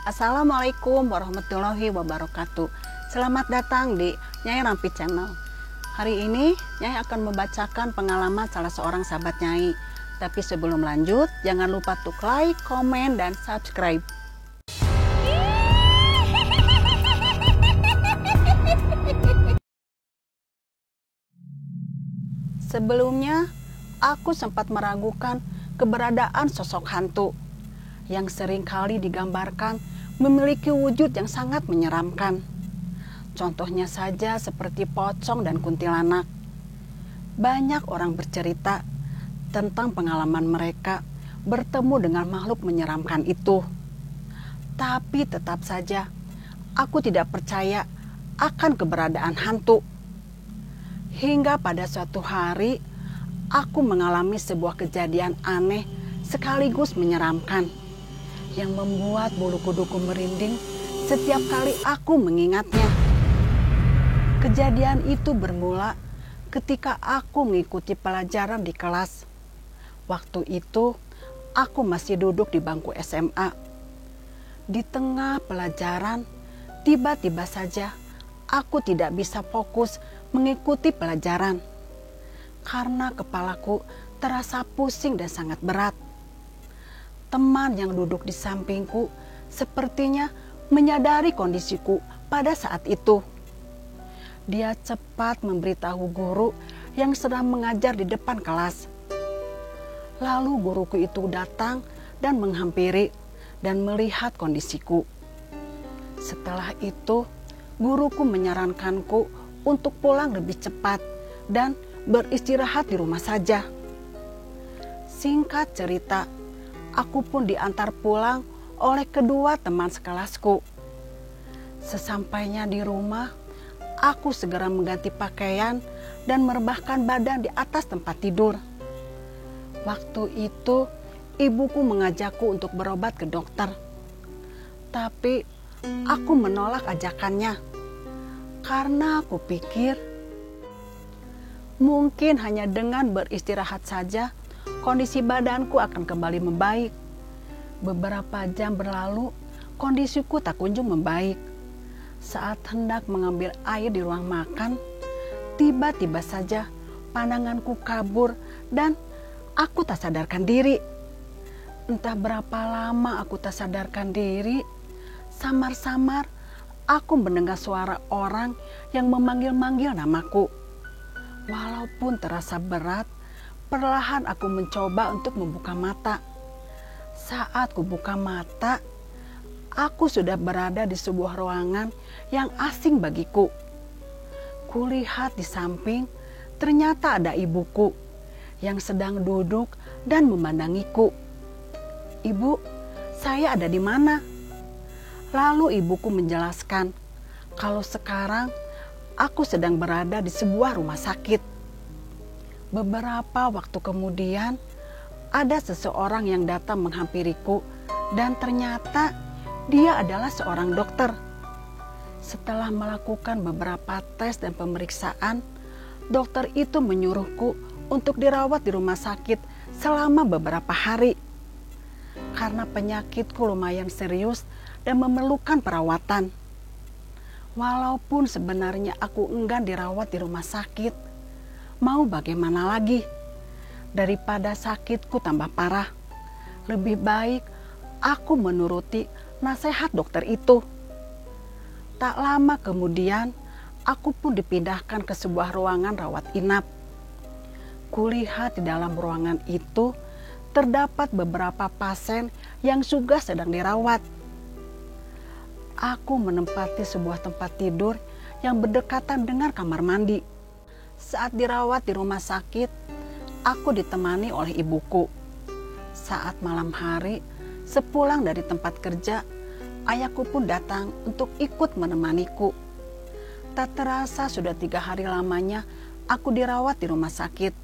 Assalamualaikum warahmatullahi wabarakatuh. Selamat datang di Nyai Rampi Channel. Hari ini Nyai akan membacakan pengalaman salah seorang sahabat Nyai. Tapi sebelum lanjut, jangan lupa untuk like, komen, dan subscribe. Sebelumnya, aku sempat meragukan keberadaan sosok hantu yang sering kali digambarkan memiliki wujud yang sangat menyeramkan. Contohnya saja seperti pocong dan kuntilanak. Banyak orang bercerita tentang pengalaman mereka bertemu dengan makhluk menyeramkan itu. Tapi tetap saja, aku tidak percaya akan keberadaan hantu. Hingga pada suatu hari, aku mengalami sebuah kejadian aneh sekaligus menyeramkan yang membuat bulu kuduku merinding setiap kali aku mengingatnya. Kejadian itu bermula ketika aku mengikuti pelajaran di kelas. Waktu itu, aku masih duduk di bangku SMA. Di tengah pelajaran, tiba-tiba saja aku tidak bisa fokus mengikuti pelajaran karena kepalaku terasa pusing dan sangat berat. Teman yang duduk di sampingku sepertinya menyadari kondisiku pada saat itu. Dia cepat memberitahu guru yang sedang mengajar di depan kelas. Lalu guruku itu datang dan menghampiri dan melihat kondisiku. Setelah itu, guruku menyarankanku untuk pulang lebih cepat dan beristirahat di rumah saja. Singkat cerita, aku pun diantar pulang oleh kedua teman sekelasku. Sesampainya di rumah, aku segera mengganti pakaian dan merebahkan badan di atas tempat tidur. Waktu itu, ibuku mengajakku untuk berobat ke dokter. Tapi aku menolak ajakannya karena aku pikir mungkin hanya dengan beristirahat saja kondisi badanku akan kembali membaik. Beberapa jam berlalu, kondisiku tak kunjung membaik. Saat hendak mengambil air di ruang makan, tiba-tiba saja pandanganku kabur dan aku tak sadarkan diri. Entah berapa lama aku tak sadarkan diri, samar-samar aku mendengar suara orang yang memanggil-manggil namaku. Walaupun terasa berat, perlahan aku mencoba untuk membuka mata. Saat kubuka mata, aku sudah berada di sebuah ruangan yang asing bagiku. Kulihat di samping, ternyata ada ibuku yang sedang duduk dan memandangiku. "Ibu, saya ada di mana?" Lalu ibuku menjelaskan kalau sekarang aku sedang berada di sebuah rumah sakit. Beberapa waktu kemudian, ada seseorang yang datang menghampiriku dan ternyata dia adalah seorang dokter. Setelah melakukan beberapa tes dan pemeriksaan, dokter itu menyuruhku untuk dirawat di rumah sakit selama beberapa hari. Karena penyakitku lumayan serius dan memerlukan perawatan. Walaupun sebenarnya aku enggan dirawat di rumah sakit, mau bagaimana lagi? Daripada sakitku tambah parah, lebih baik aku menuruti nasihat dokter itu. Tak lama kemudian, aku pun dipindahkan ke sebuah ruangan rawat inap. Kulihat di dalam ruangan itu terdapat beberapa pasien yang juga sedang dirawat. Aku menempati sebuah tempat tidur yang berdekatan dengan kamar mandi. Saat dirawat di rumah sakit, aku ditemani oleh ibuku. Saat malam hari, sepulang dari tempat kerja, ayahku pun datang untuk ikut menemaniku. Tak terasa sudah 3 hari lamanya aku dirawat di rumah sakit.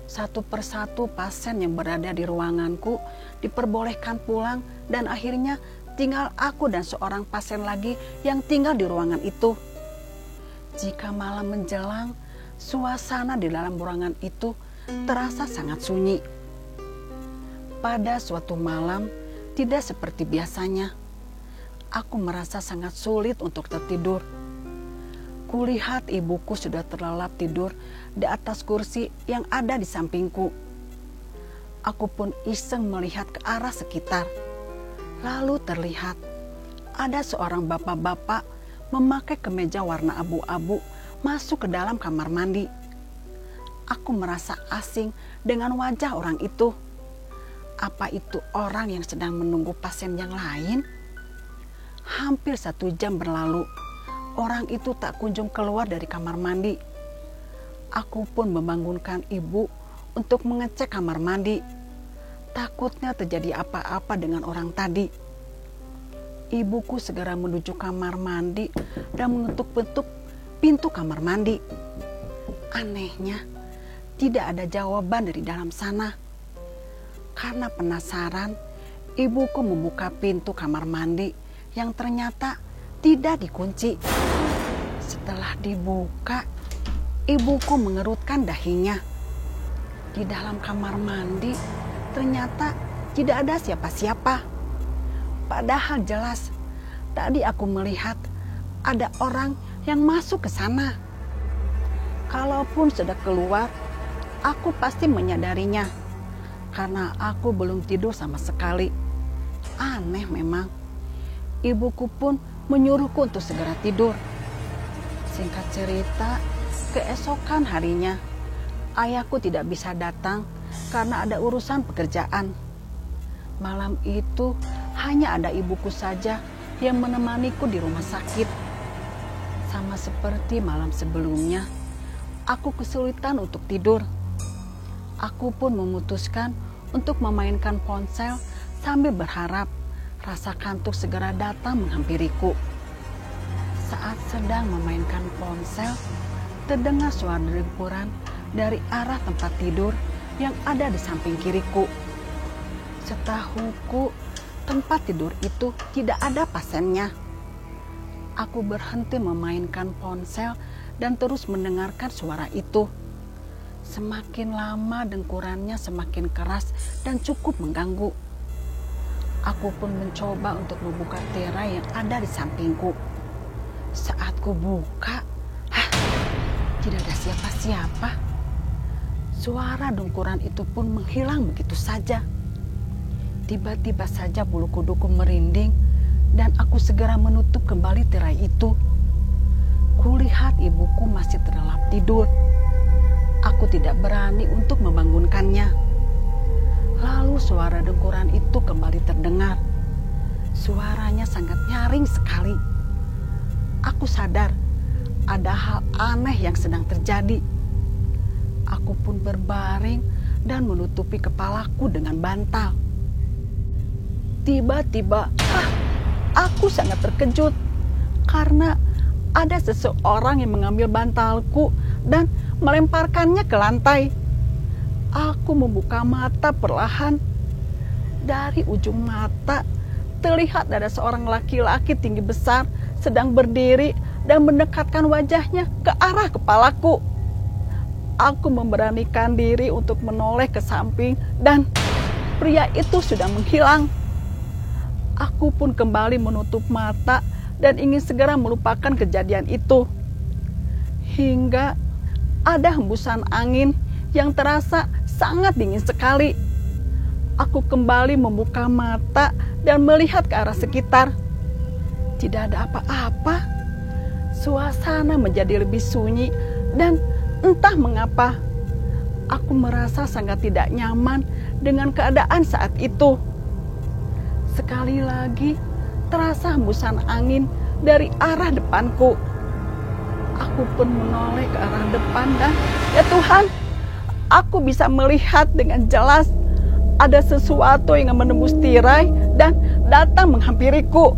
Satu persatu pasien yang berada di ruanganku diperbolehkan pulang dan akhirnya tinggal aku dan seorang pasien lagi yang tinggal di ruangan itu. Jika malam menjelang, suasana di dalam ruangan itu terasa sangat sunyi. Pada suatu malam, tidak seperti biasanya. Aku merasa sangat sulit untuk tertidur. Kulihat ibuku sudah terlelap tidur di atas kursi yang ada di sampingku. Aku pun iseng melihat ke arah sekitar. Lalu terlihat ada seorang bapak-bapak memakai kemeja warna abu-abu masuk ke dalam kamar mandi. Aku merasa asing dengan wajah orang itu. Apa itu orang yang sedang menunggu pasien yang lain? Hampir 1 jam berlalu. Orang itu tak kunjung keluar dari kamar mandi. Aku pun membangunkan ibu untuk mengecek kamar mandi. Takutnya terjadi apa-apa dengan orang tadi. Ibuku segera menuju kamar mandi dan mengetuk-ketuk pintu kamar mandi. Anehnya, tidak ada jawaban dari dalam sana. Karena penasaran, ibuku membuka pintu kamar mandi yang ternyata tidak dikunci. Setelah dibuka, ibuku mengerutkan dahinya. Di dalam kamar mandi ternyata tidak ada siapa-siapa. Padahal jelas tadi aku melihat ada orang yang masuk ke sana. Kalaupun sudah keluar, aku pasti menyadarinya karena aku belum tidur sama sekali. Aneh memang. Ibuku pun menyuruhku untuk segera tidur. Singkat cerita, keesokan harinya ayahku tidak bisa datang karena ada urusan pekerjaan. Malam itu hanya ada ibuku saja yang menemaniku di rumah sakit. Sama seperti malam sebelumnya, aku kesulitan untuk tidur. Aku pun memutuskan untuk memainkan ponsel sambil berharap rasa kantuk segera datang menghampiriku. Saat sedang memainkan ponsel, terdengar suara dengkuran dari arah tempat tidur yang ada di samping kiriku. Setahuku, tempat tidur itu tidak ada pasiennya. Aku berhenti memainkan ponsel dan terus mendengarkan suara itu. Semakin lama dengkurannya semakin keras dan cukup mengganggu. Aku pun mencoba untuk membuka tirai yang ada di sampingku. Saat ku buka, tidak ada siapa-siapa. Suara dengkuran itu pun menghilang begitu saja. Tiba-tiba saja bulu kuduku merinding dan aku segera menutup kembali tirai itu. Kulihat ibuku masih terlelap tidur. Aku tidak berani untuk membangunkannya. Lalu suara dengkuran itu kembali terdengar. Suaranya sangat nyaring sekali. Aku sadar ada hal aneh yang sedang terjadi. Aku pun berbaring dan menutupi kepalaku dengan bantal. Tiba-tiba, aku sangat terkejut karena ada seseorang yang mengambil bantalku dan melemparkannya ke lantai. Aku membuka mata perlahan. Dari ujung mata terlihat ada seorang laki-laki tinggi besar sedang berdiri dan mendekatkan wajahnya ke arah kepalaku. Aku memberanikan diri untuk menoleh ke samping dan pria itu sudah menghilang. Aku pun kembali menutup mata dan ingin segera melupakan kejadian itu. Hingga ada hembusan angin yang terasa sangat dingin sekali. Aku kembali membuka mata dan melihat ke arah sekitar. Tidak ada apa-apa. Suasana menjadi lebih sunyi dan entah mengapa, aku merasa sangat tidak nyaman dengan keadaan saat itu. Sekali lagi, terasa hembusan angin dari arah depanku. Aku pun menoleh ke arah depan dan, ya Tuhan, aku bisa melihat dengan jelas ada sesuatu yang menembus tirai dan datang menghampiriku.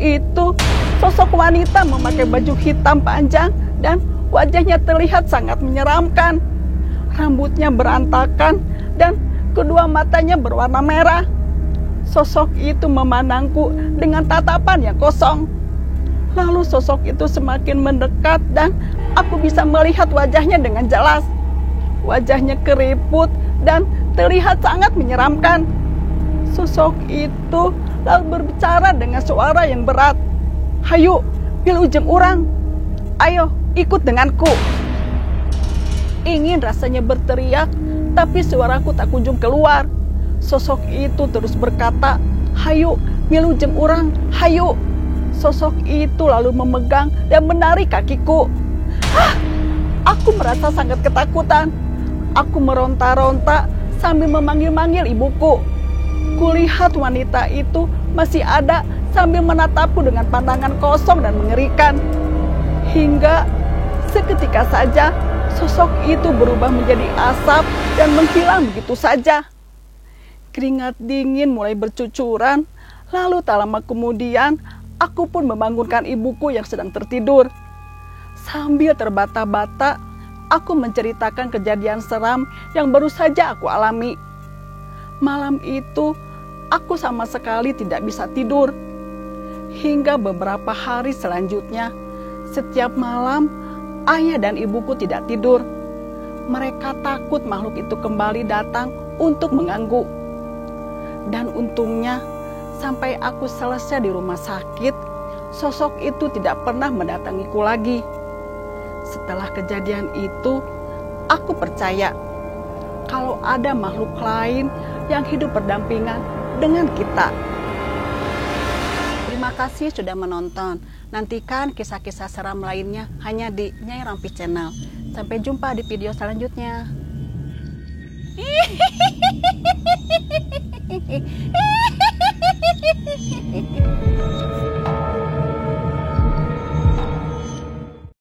Itu sosok wanita memakai baju hitam panjang dan wajahnya terlihat sangat menyeramkan. Rambutnya berantakan dan kedua matanya berwarna merah. Sosok itu memandangku dengan tatapan yang kosong. Lalu sosok itu semakin mendekat dan aku bisa melihat wajahnya dengan jelas. Wajahnya keriput dan terlihat sangat menyeramkan. Sosok itu lalu berbicara dengan suara yang berat. "Hayu, wilujeng urang. Ayo, ikut denganku." Ingin rasanya berteriak, tapi suaraku tak kunjung keluar. Sosok itu terus berkata, "Hayu, wilujeng urang, hayu." Sosok itu lalu memegang dan menarik kakiku. Aku merasa sangat ketakutan. Aku meronta-ronta sambil memanggil-manggil ibuku. Kulihat wanita itu masih ada sambil menatapku dengan pandangan kosong dan mengerikan. Hingga seketika saja sosok itu berubah menjadi asap dan menghilang begitu saja. Keringat dingin mulai bercucuran, lalu tak lama kemudian aku pun membangunkan ibuku yang sedang tertidur. Sambil terbata-bata, aku menceritakan kejadian seram yang baru saja aku alami. Malam itu, aku sama sekali tidak bisa tidur. Hingga beberapa hari selanjutnya, setiap malam, ayah dan ibuku tidak tidur. Mereka takut makhluk itu kembali datang untuk mengganggu. Dan untungnya, sampai aku selesai di rumah sakit, sosok itu tidak pernah mendatangiku lagi. Setelah kejadian itu, aku percaya kalau ada makhluk lain yang hidup berdampingan dengan kita. Terima kasih sudah menonton. Nantikan kisah-kisah seram lainnya hanya di Nyai Rampi Channel. Sampai jumpa di video selanjutnya. Hehehe